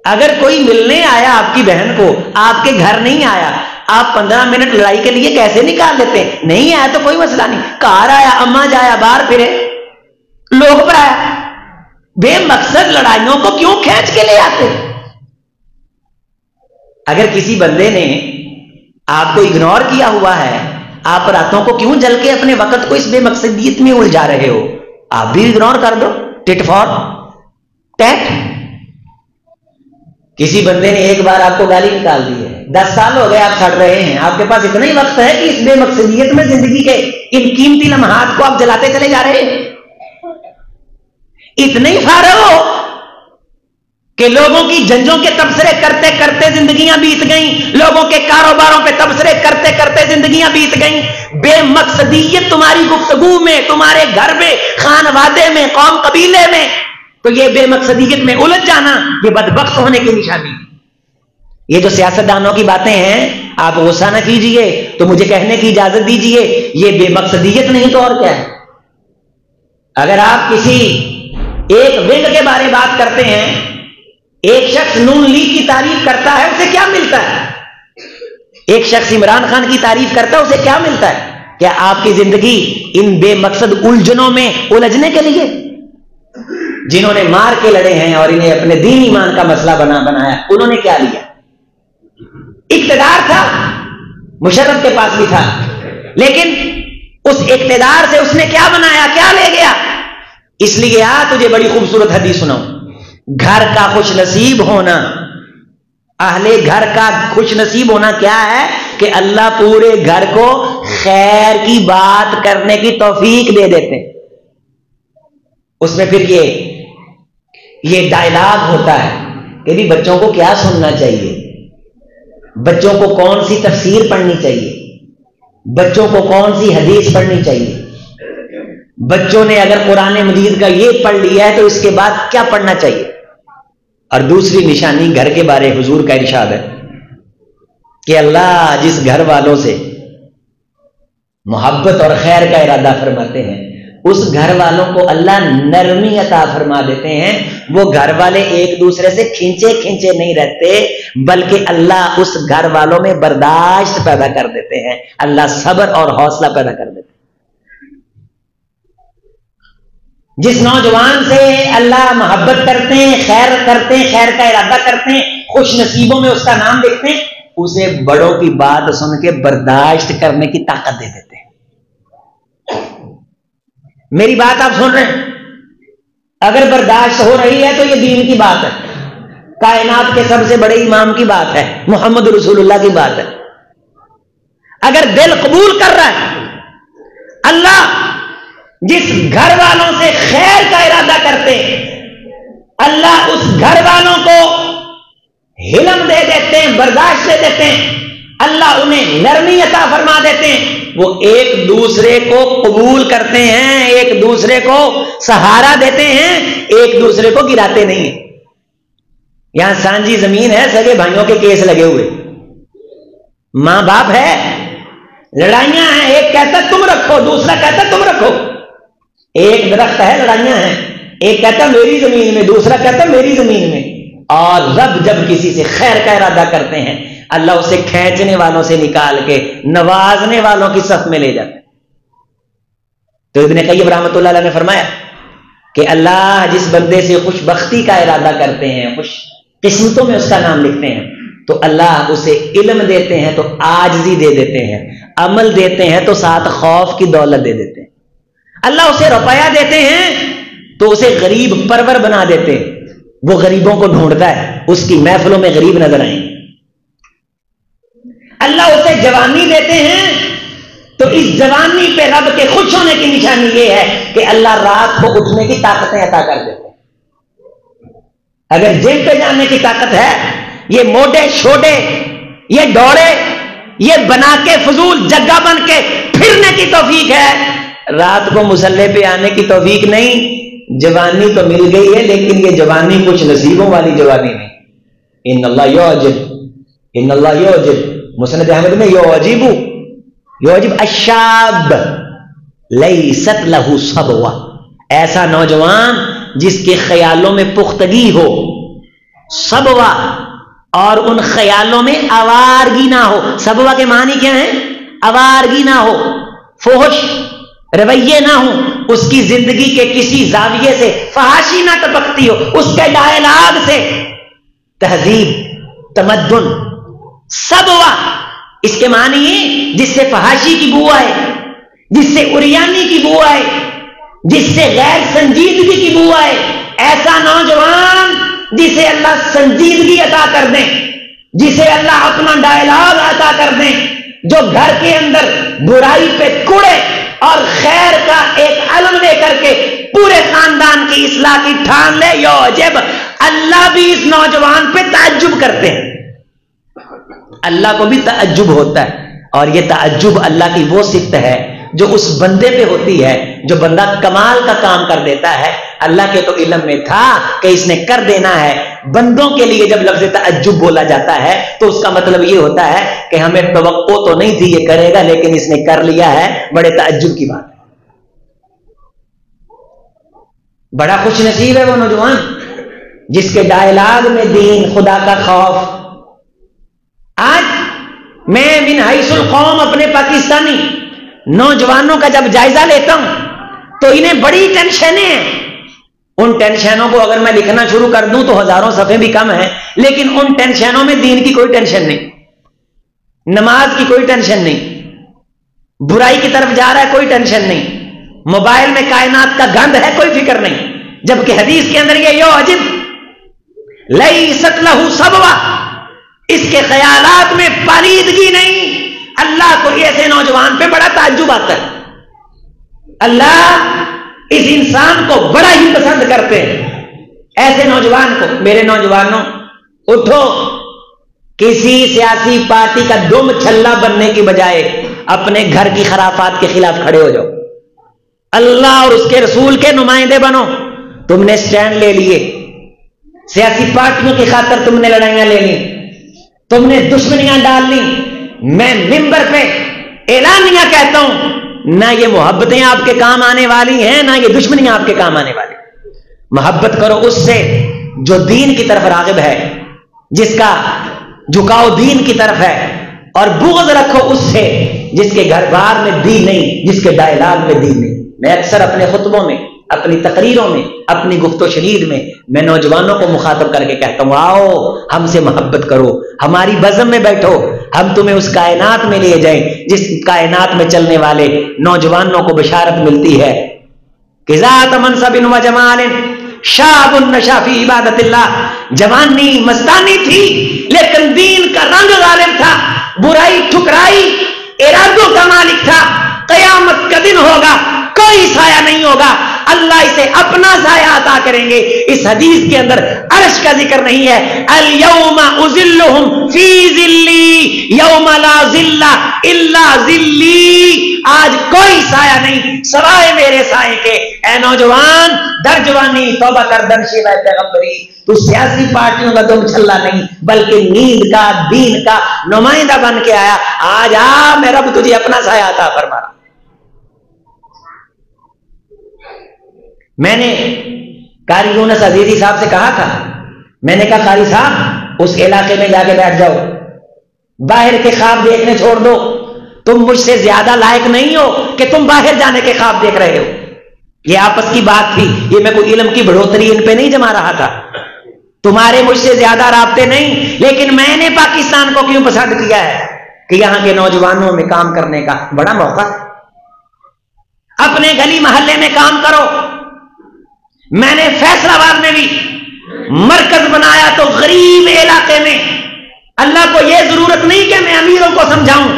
اگر کوئی ملنے آیا آپ کی بہن کو، آپ کے گھر نہیں آیا، آپ 15 منٹ لڑائی کے لیے کیسے نکال لیتے ہیں؟ نہیں آیا تو کوئی مسئلہ نہیں، کار آیا، اما جایا، باہر پھرے، لوگ پر آیا. بے مقصد لڑائیوں کو کیوں کھینچ کے لے آتے؟ اگر کسی بندے نے آپ کو اگنور کیا ہوا ہے، آپ راتوں کو کیوں جل کے اپنے وقت کو اس بے مقصدیت میں الجھا رہے ہو؟ آپ بھی اگنور کر دو، ٹٹ فار ٹیٹ. کسی بندے نے ایک بار آپ کو گالی نکال دی ہے، 10 سال ہو گئے آپ سڑ رہے ہیں، آپ کے پاس اتنا ہی وقت ہے کہ اس بے مقصدیت میں زندگی کے ان قیمتی لمحات کو آپ جلاتے چلے جا رہے ہیں. اتنے ہی فارغ ہو کہ لوگوں کی جنجوں کے تبصرے کرتے کرتے زندگیاں بیت گئیں، لوگوں کے کاروباروں پہ تبصرے کرتے کرتے زندگیاں بیت گئیں. بے مقصدیت تمہاری گفتگو میں، تمہارے گھر میں، خانوادے میں، قوم قبیلے میں، تو یہ بے مقصدیت میں الجھ جانا یہ بدبخت ہونے کی نشانی. یہ جو سیاستدانوں کی باتیں ہیں، آپ غصہ نہ کیجئے تو مجھے کہنے کی اجازت دیجئے، یہ بے مقصدیت نہیں تو اور کیا ہے. اگر آپ کسی ایک ونگ کے بارے بات کرتے ہیں، ایک شخص نون لیگ کی تعریف کرتا ہے، اسے کیا ملتا ہے؟ ایک شخص عمران خان کی تعریف کرتا ہے، اسے کیا ملتا ہے؟ کیا آپ کی زندگی ان بے مقصد الجھنوں میں الجھنے کے لیے؟ جنہوں نے مار کے لڑے ہیں اور انہیں اپنے دین ایمان کا مسئلہ بنایا، انہوں نے کیا لیا؟ اقتدار تھا، مشرف کے پاس بھی تھا، لیکن اس اقتدار سے اس نے کیا بنایا، کیا لے گیا؟ اس لیے تجھے بڑی خوبصورت حدیث سناؤں. گھر کا خوش نصیب ہونا، اہل گھر کا خوش نصیب ہونا کیا ہے؟ کہ اللہ پورے گھر کو خیر کی بات کرنے کی توفیق دے دیتے ہیں. اس میں پھر یہ ڈائلاگ ہوتا ہے کہ بھی بچوں کو کیا سننا چاہیے، بچوں کو کون سی تفسیر پڑھنی چاہیے، بچوں کو کون سی حدیث پڑھنی چاہیے. بچوں نے اگر قرآن مجید کا یہ پڑھ لیا ہے تو اس کے بعد کیا پڑھنا چاہیے. اور دوسری نشانی گھر کے بارے حضور کا ارشاد ہے کہ اللہ جس گھر والوں سے محبت اور خیر کا ارادہ فرماتے ہیں، اس گھر والوں کو اللہ نرمی عطا فرما دیتے ہیں. وہ گھر والے ایک دوسرے سے کھینچے نہیں رہتے، بلکہ اللہ اس گھر والوں میں برداشت پیدا کر دیتے ہیں، اللہ صبر اور حوصلہ پیدا کر دیتے ہیں. جس نوجوان سے اللہ محبت کرتے ہیں، خیر کرتے ہیں، خیر کا ارادہ کرتے ہیں، خوش نصیبوں میں اس کا نام دیکھتے ہیں، اسے بڑوں کی بات سن کے برداشت کرنے کی طاقت دے دیتے ہیں. میری بات آپ سن رہے ہیں؟ اگر برداشت ہو رہی ہے تو یہ دین کی بات ہے، کائنات کے سب سے بڑے امام کی بات ہے، محمد رسول اللہ کی بات ہے. اگر دل قبول کر رہا ہے، اللہ جس گھر والوں سے خیر کا ارادہ کرتے ہیں، اللہ اس گھر والوں کو حلم دے دیتے ہیں، برداشت دے دیتے ہیں، اللہ انہیں نرمی عطا فرما دیتے ہیں. وہ ایک دوسرے کو قبول کرتے ہیں، ایک دوسرے کو سہارا دیتے ہیں، ایک دوسرے کو گراتے نہیں ہیں. یہاں سانجی زمین ہے، سگے بھائیوں کے کیس لگے ہوئے، ماں باپ ہے، لڑائیاں ہیں، ایک کہتا تم رکھو، دوسرا کہتا تم رکھو. ایک درخت ہے، لڑائیاں ہیں، ایک کہتا میری زمین میں، دوسرا کہتا میری زمین میں. اور رب جب کسی سے خیر کا ارادہ کرتے ہیں، اللہ اسے کھینچنے والوں سے نکال کے نوازنے والوں کی صف میں لے جاتے ہیں. تو ابن قیم رحمۃ اللہ علیہ نے فرمایا کہ اللہ جس بندے سے خوش بختی کا ارادہ کرتے ہیں، خوش قسمتوں میں اس کا نام لکھتے ہیں، تو اللہ اسے علم دیتے ہیں تو عاجزی دے دیتے ہیں، عمل دیتے ہیں تو ساتھ خوف کی دولت دے دیتے ہیں. اللہ اسے روپیہ دیتے ہیں تو اسے غریب پرور بنا دیتے ہیں. وہ غریبوں کو ڈھونڈتا ہے، اس کی محفلوں میں غریب نظر آئیں. اللہ اسے جوانی دیتے ہیں تو اس جوانی پہ رب کے خوش ہونے کی نشانی یہ ہے کہ اللہ رات کو اٹھنے کی طاقتیں عطا کر دیتے ہیں. اگر جم پہ جانے کی طاقت ہے، یہ موڈے چھوٹے، یہ دوڑے، یہ بنا کے فضول جگہ بن کے پھرنے کی توفیق ہے، رات کو مسلح پہ آنے کی توفیق نہیں۔ جوانی تو مل گئی ہے لیکن یہ جوانی کچھ نصیبوں والی جوانی نہیں۔ ان اللہ یعجب، ان اللہ یعجب، مسند احمد میں یعجب الشاب لیست لہ صبوہ، ایسا نوجوان جس کے خیالوں میں پختگی ہو، صبوہ، اور ان خیالوں میں آوارگی نہ ہو۔ صبوہ کے معنی کیا ہیں؟ آوارگی نہ ہو، فحش رویے نہ ہو، اس کی زندگی کے کسی زاویے سے فحاشی نہ ٹپکتی ہو، اس کے ڈائلاگ سے تہذیب، تمدن۔ صبوہ اس کے معنی جس سے فحاشی کی بو آئے، جس سے اریانی کی بو آئے، جس سے غیر سنجیدگی کی بو آئے، ایسا نوجوان جسے اللہ سنجیدگی عطا کر دیں، جسے اللہ اپنا ڈائلاگ عطا کر دیں، جو گھر کے اندر برائی پہ کوڑے اور خیر کا ایک علم لے کر کے پورے خاندان کی اصلاح کی ٹھان لے، یعجب، اللہ بھی اس نوجوان پہ تعجب کرتے ہیں، اللہ کو بھی تعجب ہوتا ہے۔ اور یہ تعجب اللہ کی وہ صفت ہے جو اس بندے پہ ہوتی ہے جو بندہ کمال کا کام کر دیتا ہے۔ اللہ کے تو علم میں تھا کہ اس نے کر دینا ہے۔ بندوں کے لیے جب لفظ تعجب بولا جاتا ہے تو اس کا مطلب یہ ہوتا ہے کہ ہمیں توقع تو نہیں تھی یہ کرے گا لیکن اس نے کر لیا ہے، بڑے تعجب کی بات ہے۔ بڑا خوش نصیب ہے وہ نوجوان جس کے ڈائلاگ میں دین، خدا کا خوف۔ آج میں من حیث القوم اپنے پاکستانی نوجوانوں کا جب جائزہ لیتا ہوں تو انہیں بڑی ٹینشنیں ہیں۔ ان ٹینشنوں کو اگر میں لکھنا شروع کر دوں تو ہزاروں صفحے بھی کم ہیں، لیکن ان ٹینشنوں میں دین کی کوئی ٹینشن نہیں، نماز کی کوئی ٹینشن نہیں، برائی کی طرف جا رہا ہے کوئی ٹینشن نہیں، موبائل میں کائنات کا گند ہے کوئی فکر نہیں، جبکہ حدیث کے اندر یہ یعجب لیست لہ صبوہ، اس کے خیالات میں پالیدگی نہیں۔ اللہ کو ایسے نوجوان پہ بڑا تعجب آتا ہے، اللہ اس انسان کو بڑا ہی پسند کرتے ہیں، ایسے نوجوان کو۔ میرے نوجوانوں، اٹھو، کسی سیاسی پارٹی کا دم چھلا بننے کی بجائے اپنے گھر کی خرافات کے خلاف کھڑے ہو جاؤ، اللہ اور اس کے رسول کے نمائندے بنو۔ تم نے سٹینڈ لے لیے، سیاسی پارٹیوں کی خاطر تم نے لڑائیاں لے لی، تم نے دشمنیاں ڈال لی، میں ممبر پہ اعلانیہ کہتا ہوں، نہ یہ محبتیں آپ کے کام آنے والی ہیں نہ یہ دشمنیاں آپ کے کام آنے والی۔ محبت کرو اس سے جو دین کی طرف راغب ہے، جس کا جھکاؤ دین کی طرف ہے، اور بغض رکھو اس سے جس کے گھر بار میں دین نہیں، جس کے ڈائلاگ میں دین نہیں۔ میں اکثر اپنے خطبوں میں، اپنی تقریروں میں، اپنی گفت و شنید میں نوجوانوں کو مخاطب کر کے کہتا ہوں، آؤ ہم سے محبت کرو، ہماری بزم میں بیٹھو، ہم تمہیں اس کائنات میں لے جائیں جس کائنات میں چلنے والے نوجوانوں کو بشارت ملتی ہے کہ ذات منصب و جمال شاب نشا فی عبادت اللہ، جوانی مستانی تھی لیکن دین کا رنگ غالب تھا، برائی ٹھکرائی، ارادوں کا مالک تھا۔ قیامت کا دن ہوگا، کوئی سایہ نہیں ہوگا، اللہ اسے اپنا سایہ عطا کریں گے۔ اس حدیث کے اندر عرش کا ذکر نہیں ہے، الیوم اذلہم فی ذلی یوم لا ذل الا ذلی، آج کوئی سایہ نہیں سوائے میرے سائے کے۔ اے نوجوان، در جوانی توبہ کر، در شیوہ پیغمبری، تو سیاسی پارٹیوں کا دم چھلا نہیں بلکہ نیند کا، دین کا نمائندہ بن کے آیا۔ آج آ، میں رب تجھے اپنا سایہ عطا فرما رہا۔ میں نے قاری یونس عزیزی صاحب سے کہا تھا، میں نے کہا قاری صاحب اس علاقے میں جا کے بیٹھ جاؤ، باہر کے خواب دیکھنے چھوڑ دو، تم مجھ سے زیادہ لائق نہیں ہو کہ تم باہر جانے کے خواب دیکھ رہے ہو۔ یہ آپس کی بات تھی، یہ میں کوئی علم کی بڑھوتری ان پہ نہیں جما رہا تھا، تمہارے مجھ سے زیادہ رابطے نہیں، لیکن میں نے پاکستان کو کیوں پسند کیا ہے کہ یہاں کے نوجوانوں میں کام کرنے کا بڑا موقع ہے۔ اپنے گلی محلے میں کام کرو۔ میں نے فیصل آباد میں بھی مرکز بنایا تو غریب علاقے میں، اللہ کو یہ ضرورت نہیں کہ میں امیروں کو سمجھاؤں،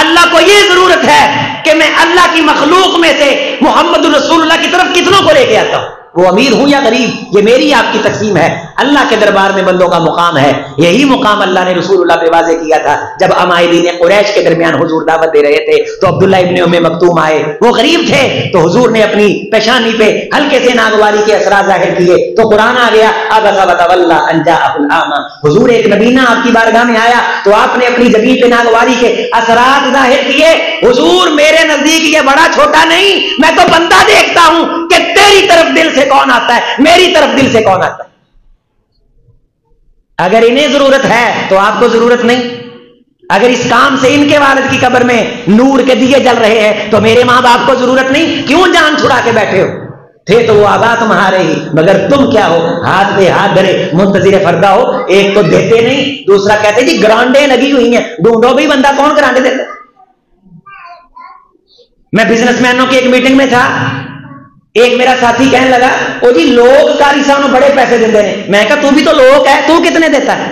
اللہ کو یہ ضرورت ہے کہ میں اللہ کی مخلوق میں سے محمد رسول اللہ کی طرف کتنوں کو لے کے آتا ہوں۔ وہ امیر ہوں یا غریب، یہ میری آپ کی تقسیم ہے۔ اللہ کے دربار میں بندوں کا مقام ہے، یہی مقام اللہ نے رسول اللہ پہ واضح کیا تھا جب عمائلین قریش کے درمیان حضور دعوت دے رہے تھے تو عبداللہ ابن ام مکتوم آئے، وہ غریب تھے تو حضور نے اپنی پیشانی پہ ہلکے سے ناگواری کے اثرات ظاہر کیے تو قرآن آ گیا ابس وتولی ان جاءہ الاعمی۔ حضور ایک نبینہ آپ کی بارگاہ میں آیا تو آپ نے اپنی جبین پہ ناگواری کے اثرات ظاہر کیے۔ حضور میرے نزدیک یہ بڑا چھوٹا نہیں، میں تو بندہ دیکھتا ہوں کہ تیری طرف دل سے کون آتا ہے، میری طرف دل سے کون آتا ہے۔ اگر انہیں ضرورت ہے تو آپ کو ضرورت نہیں۔ اگر اس کام سے ان کے والد کی قبر میں نور کے دیے جل رہے ہیں تو میرے ماں باپ کو ضرورت نہیں، کیوں جان چھڑا کے بیٹھے ہو؟ تھے تو وہ آبا تمہارے ہی، مگر تم کیا ہو؟ ہاتھ پہ ہاتھ دھرے منتظر فردا ہو، ایک تو دیتے نہیں، دوسرا کہتے جی گرانڈیں لگی ہوئی ہیں، ڈھونڈو بھی بندہ کون گرانڈے دیتا۔ میں بزنس مینوں کی ایک میٹنگ میں تھا، ایک میرا ساتھی کہنے لگا او جی لوگ کاری صاحب بڑے پیسے دیتے ہیں۔ میں کہا تو بھی تو لوگ ہے، تو کتنے دیتا ہے؟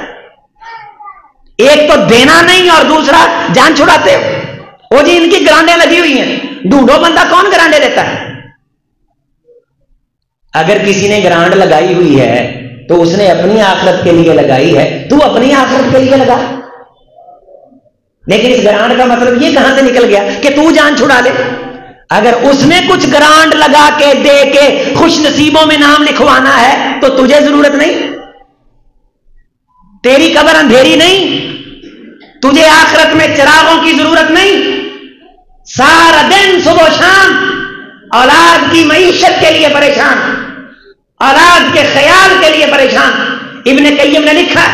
ایک تو دینا نہیں اور دوسرا جان چھڑاتے ہو۔ او جی ان کی گرانڈیں لگی ہوئی ہیں، ڈھونڈو بندہ کون گرانڈے دیتا ہے۔ اگر کسی نے گرانڈ لگائی ہوئی ہے تو اس نے اپنی آخرت کے لیے لگائی ہے، تو اپنی آخرت کے لیے لگا۔ لیکن اس گرانڈ کا مطلب یہ کہاں سے نکل گیا کہ تو جان چھڑا لے؟ اگر اس نے کچھ گرانڈ لگا کے دے کے خوش نصیبوں میں نام لکھوانا ہے تو تجھے ضرورت نہیں، تیری قبر اندھیری نہیں، تجھے آخرت میں چراغوں کی ضرورت نہیں۔ سارا دن صبح و شام اولاد کی معیشت کے لیے پریشان، اولاد کے خیال کے لیے پریشان۔ ابن قیم نے لکھا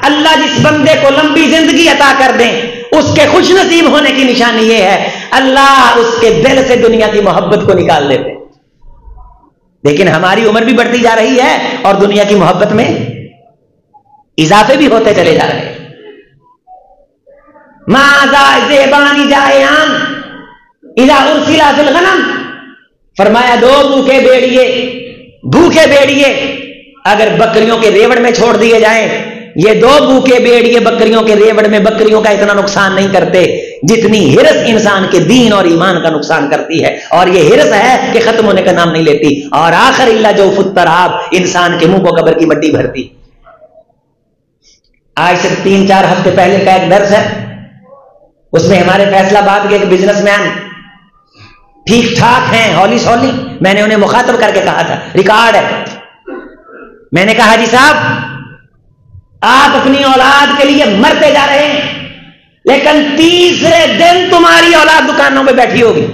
اللہ جس بندے کو لمبی زندگی عطا کر دیں اس کے خوش نصیب ہونے کی نشانی یہ ہے اللہ اس کے دل سے دنیا کی محبت کو نکال لیتے۔ لیکن ہماری عمر بھی بڑھتی جا رہی ہے اور دنیا کی محبت میں اضافے بھی ہوتے چلے جا رہے ہیں۔ ماذا ذئبان جائعان اذا ارسلا فی الغنم، فرمایا دو بھوکے بیڑیے اگر بکریوں کے ریوڑ میں چھوڑ دیے جائیں، یہ دو بھوکے بیڑیے بکریوں کے ریوڑ میں بکریوں کا اتنا نقصان نہیں کرتے جتنی ہرس انسان کے دین اور ایمان کا نقصان کرتی ہے، اور یہ ہرس ہے کہ ختم ہونے کا نام نہیں لیتی، اور آخر اللہ جو فتراب انسان کے منہ کو قبر کی مٹی بھرتی۔ آج سے 3-4 ہفتے پہلے کا ایک درس ہے، اس میں ہمارے فیصلہ آباد کے ایک بزنس مین ٹھیک ٹھاک ہیں، ہولی سولی، میں نے انہیں مخاطب کر کے کہا تھا، ریکارڈ ہے، میں نے کہا جی صاحب آپ اپنی اولاد کے لیے مرتے جا رہے ہیں لیکن تیسرے دن تمہاری اولاد دکانوں پہ بیٹھی ہوگی،